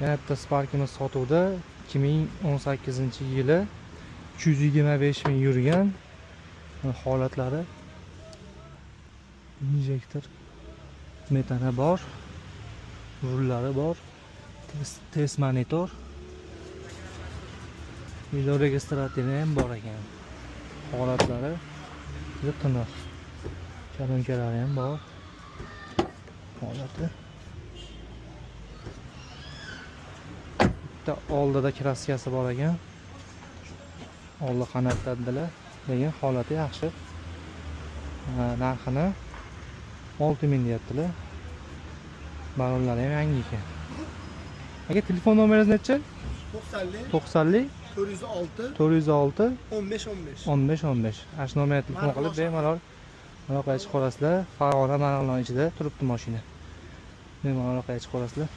Yana bitta Sparkimiz sotuvda. 2018-yili 225 ming yurgan. Holatlari injektor metani bor, rullari bor, test monitor, video registratori ham bor ekan. Holatlari juda tiniq. Kalonkalari ham bor. Holati. Bitta oldida kraskasi bor ekan. Oldi qanotlardilar, lekin holati yaxshi. Narxini 6000 deyaptilar. Balonlari ham yangi ekan. Aka, telefon nomeringiz necha? 90 406 406 15 15. 15 15. Ash nomerga telefon qilib bemalol aloqaga chiqib olasizlar. Farg'ona Marg'ilon ichida turibdi mashina. Bemalol aloqaga chiqib olasizlar.